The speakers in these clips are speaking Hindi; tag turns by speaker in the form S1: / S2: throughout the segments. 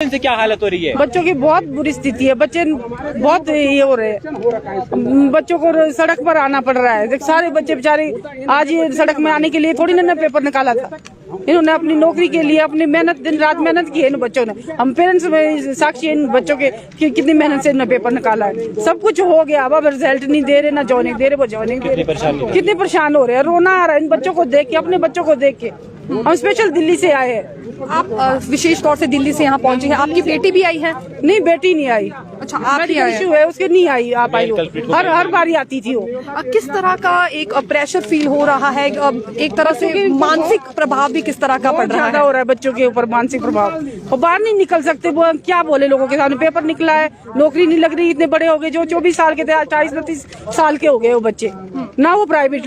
S1: इनसे क्या हालत हो रही है?
S2: बच्चों की बहुत बुरी स्थिति है, बच्चे बहुत ये हो रहे हैं, बच्चों को सड़क पर आना पड़ रहा है। सारे बच्चे बेचारे आज ये सड़क में आने के लिए थोड़ी ना पेपर निकाला था, इन्होंने अपनी नौकरी के लिए अपनी मेहनत दिन रात मेहनत की है इन बच्चों ने। हम पेरेंट्स में साक्षी इन बच्चों के कि कितनी मेहनत से इन्होंने पेपर निकाला है। सब कुछ हो गया, अब रिजल्ट नहीं दे रहे, ना जॉइनिंग दे रहे, वो जॉइनिंग दे रहे, कितने परेशान हो रहे हैं। रोना आ रहा है इन बच्चों को देख के, अपने बच्चों को देख के। हम स्पेशल दिल्ली से आए हैं।
S3: आप विशेष तौर से दिल्ली से यहाँ पहुँचे हैं, आपकी बेटी भी आई है?
S2: नहीं, बेटी नहीं आई।
S3: अच्छा, आप ही आए?
S2: इशू है उसके, नहीं आई, आ पाई वो। हर बारी आती थी वो।
S3: किस तरह का एक प्रेशर फील हो रहा है, एक तरह से मानसिक प्रभाव भी किस तरह का पड़ रहा है?
S2: हो रहा है बच्चों के ऊपर मानसिक प्रभाव। वो बाहर नहीं निकल सकते, वो क्या बोले लोगों के सामने। पेपर निकला है, नौकरी नहीं लग रही, इतने बड़े हो गए, जो 24 साल के थे 28-29 साल के हो गए वो बच्चे, ना वो प्राइवेट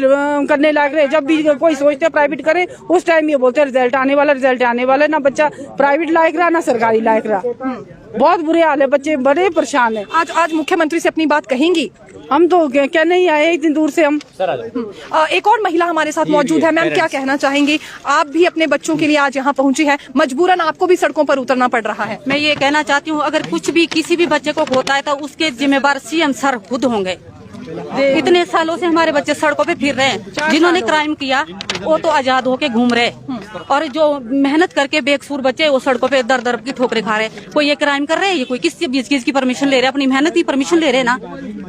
S2: करने लग रहे। जब भी कोई सोचते हैं प्राइवेट करें, उस टाइम ये बोलते हैं रिजल्ट आने वाला, ना बच्चा प्राइवेट लायक रहा ना सरकारी लायक रहा। बहुत बुरे हाल है, बच्चे बड़े परेशान है।
S3: आज मुख्यमंत्री से अपनी बात कहेंगी?
S2: हम तो कहने ही आए इतनी दूर से हम।
S3: एक और महिला हमारे साथ मौजूद है। मैम, क्या कहना चाहेंगी? आप भी अपने बच्चों के लिए आज यहाँ पहुँची है, मजबूरन आपको भी सड़कों पर उतरना पड़ रहा है।
S4: मैं ये कहना चाहती हूँ, अगर कुछ भी किसी भी बच्चे को होता है तो उसके जिम्मेवार सीएम सर खुद होंगे। इतने सालों से हमारे बच्चे सड़कों पे फिर रहे हैं, जिन्होंने क्राइम किया वो तो आजाद होके घूम रहे, और जो मेहनत करके बेकसूर बच्चे वो सड़कों पे दर दर की ठोकरें खा रहे। कोई ये क्राइम कर रहे हैं, ये कोई किस चीज की परमिशन ले रहे हैं? अपनी मेहनत की परमिशन ले रहे हैं ना,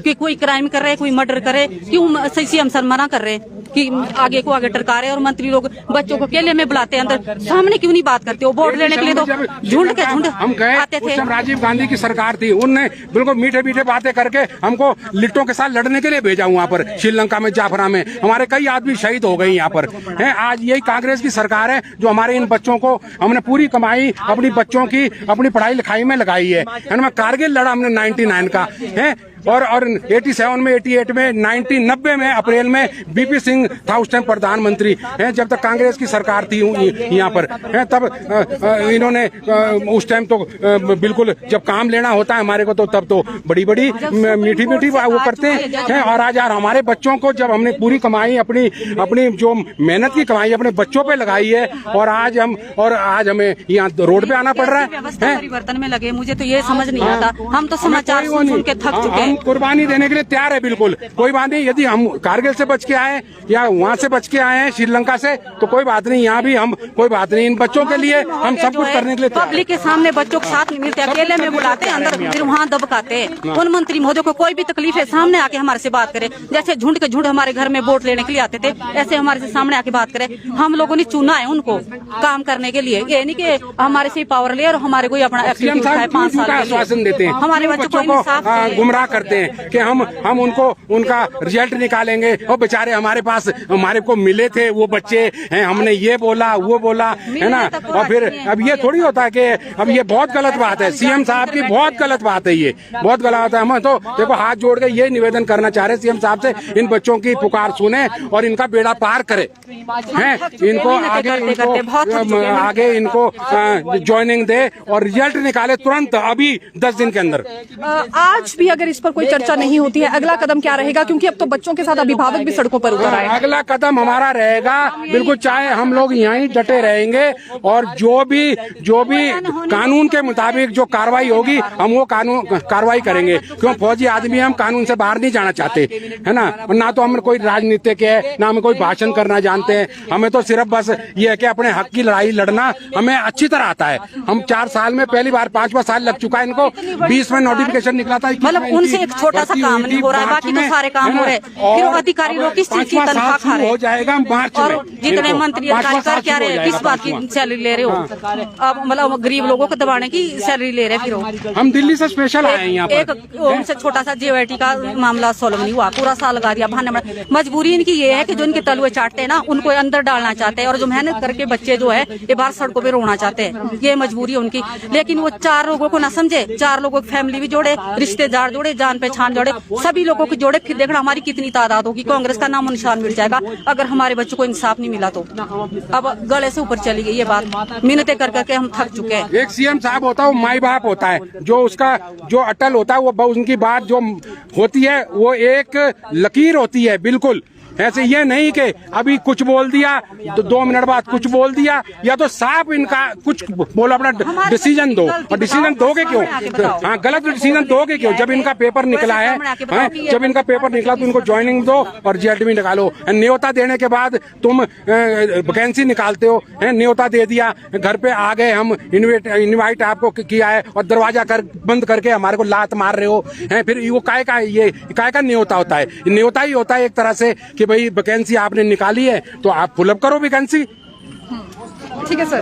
S4: कि कोई क्राइम कर रहे, कोई मर्डर करे, क्यों सीएम सर मना कर रहे हैं कि आगे को आगे टरका रहे? और मंत्री लोग बच्चों को केले में बुलाते हैं, अंदर सामने क्यों नहीं बात करते? वो वोट लेने के लिए तो झुंड के झुंड
S5: हम गए
S4: आते थे।
S5: राजीव गांधी की सरकार थी, उनने बिल्कुल मीठे मीठे बातें करके हमको लिट्टों के साथ लड़ने के लिए भेजा वहाँ पर श्रीलंका में, जाफरा में। हमारे कई आदमी शहीद हो गए यहाँ पर हैं। आज यही कांग्रेस की सरकार है जो हमारे इन बच्चों को, हमने पूरी कमाई अपनी बच्चों की अपनी पढ़ाई लिखाई में लगाई है ना। कारगिल लड़ा हमने 99 का है, और 87 में, 88 में, 90 में अप्रैल में बीपी सिंह था उस टाइम प्रधानमंत्री है, जब तक कांग्रेस की सरकार थी यहाँ पर है। तब इन्होंने उस टाइम तो बिल्कुल जब काम लेना होता है हमारे को तो तब तो बड़ी बड़ी मीठी मीठी वो करते हैं। और आज यार हमारे बच्चों को जब हमने पूरी कमाई अपनी जो मेहनत की कमाई अपने बच्चों पे लगाई है, और आज हमें यहाँ रोड पे आना पड़ रहा है।
S4: परिवर्तन में लगे, मुझे तो ये समझ नहीं आता। हम तो समाचार सुन के थक चुके हैं।
S5: कुर्बानी देने के लिए तैयार है, बिल्कुल कोई बात नहीं। यदि हम कारगिल से बच के आए या वहाँ से बच के आए हैं श्रीलंका से, तो कोई बात नहीं, यहाँ भी हम कोई बात नहीं, इन बच्चों के लिए हम सब कुछ करने के लिए
S4: पब्लिक के सामने बच्चों के साथ नहीं मिलते, अकेले में बुलाते हैं अंदर, फिर वहाँ दबकाते हैं। उन मंत्री महोदय को कोई भी तकलीफ है सामने आके हमारे से बात करे, जैसे झुंड के झुंड हमारे घर में वोट लेने के लिए आते थे, ऐसे हमारे से सामने आके बात करे। हम लोगों ने चुना है उनको काम करने के लिए, ये नहीं कि हमारे से पावर ले और हमारे को अपना एक्टिविटी उठाए 5 साल के
S5: आश्वासन देते हैं,
S4: हमारे बच्चों को
S5: गुमराह करते हैं कि हम उनका रिजल्ट निकालेंगे। और बेचारे हमारे पास हमारे को मिले थे वो बच्चे हैं, हमने ये बोला वो बोला है ना। और फिर अब ये थोड़ी होता है कि अब ये बहुत गलत बात है, सीएम साहब की बहुत गलत बात है, ये बहुत गलत बात है। हम तो देखो हाथ जोड़ के ये निवेदन करना चाह रहे सीएम साहब से, इन बच्चों की पुकार सुने और इनका बेड़ा पार करे हैं, इनको आगे इनको ज्वाइनिंग दे और रिजल्ट निकाले तुरंत, अभी 10 दिन के अंदर।
S3: आज भी अगर इस पर कोई चर्चा नहीं होती है, अगला कदम क्या रहेगा? क्योंकि अब तो बच्चों के साथ अभिभावक भी सड़कों पर उतर आए।
S5: अगला कदम हमारा रहेगा बिल्कुल, चाहे हम लोग यहीं डटे रहेंगे, और जो भी कानून के मुताबिक जो कार्रवाई होगी हम वो कार्रवाई करेंगे। क्यों फौजी आदमी हम कानून से बाहर नहीं जाना चाहते है ना तो हम कोई राजनीतिक है, ना हमें कोई भाषण करना जानते हैं। हमें तो सिर्फ बस ये है कि अपने हक की लड़ाई लड़ना हमें अच्छी तरह आता है। हम 4 साल में पहली बार 5वां साल लग चुका है इनको, 20 में नोटिफिकेशन निकला था,
S4: मतलब उनसे एक छोटा सा काम नहीं हो रहा है, बाकी तो सारे काम हो रहे हैं। फिर अधिकारी लोग किस चीज की तनख्वाह खा रहे हैं?
S5: हो जाएगा मार्च में।
S4: और जितने मंत्री अधिकारी कर क्या रहे हैं, किस बात की सैलरी ले रहे हो? अब मतलब गरीब लोगों को दबाने की सैलरी ले रहे हैं। फिर
S5: हम दिल्ली से स्पेशल आए हैं यहाँ पर।
S4: एक उनसे छोटा सा JYT का मामला सॉल्व नहीं हुआ, पूरा साल लगा दिया बहाने में। मजबूरी इनकी ये है कि जो इनके तलुए चाटते हैं ना, उनको अंदर डालना चाहते हैं, और जो मेहनत करके बच्चे जो है ये बाहर सड़कों पे रोना चाहते हैं, ये मजबूरी है उनकी। लेकिन वो 4 लोगों को ना समझे, 4 लोगों की फैमिली भी जोड़े, रिश्तेदार जोड़े, जान पहचान जोड़े, सभी लोगों को जोड़े। फिर देखना हमारी कितनी तादाद होगी, कांग्रेस का नाम निशान मिल जाएगा अगर हमारे बच्चों को इंसाफ नहीं मिला तो। अब गले से ऊपर चली गई ये बात, मिन्नतें कर करके हम थक चुके हैं।
S5: एक सीएम साहब होता है वो माई बाप होता है, जो उसका जो अटल होता है वो उनकी बात जो होती है वो एक लकीर होती है बिल्कुल ऐसे ये नहीं कि अभी कुछ बोल दिया तो 2 मिनट बाद कुछ बोल दिया, या तो साफ इनका कुछ बोलो, अपना डिसीजन दो। और डिसीजन दोगे क्यों? हाँ, गलत डिसीजन दोगे क्यों? जब इनका पेपर निकला है, जब इनका पेपर निकला तो इनको ज्वाइनिंग दो और JLD में निकालो। न्योता देने के बाद तुम वैकेंसी निकालते हो, न्योता दे दिया, घर पे आ गए, हम इनवाइट आपको किया है और दरवाजा बंद करके हमारे को लात मार रहे हो। फिर वो काय का न्योता होता है? न्योता ही होता है एक तरह से कि भाई वैकेंसी आपने निकाली है तो आप फुलअप करो वैकेंसी।
S3: ठीक है सर।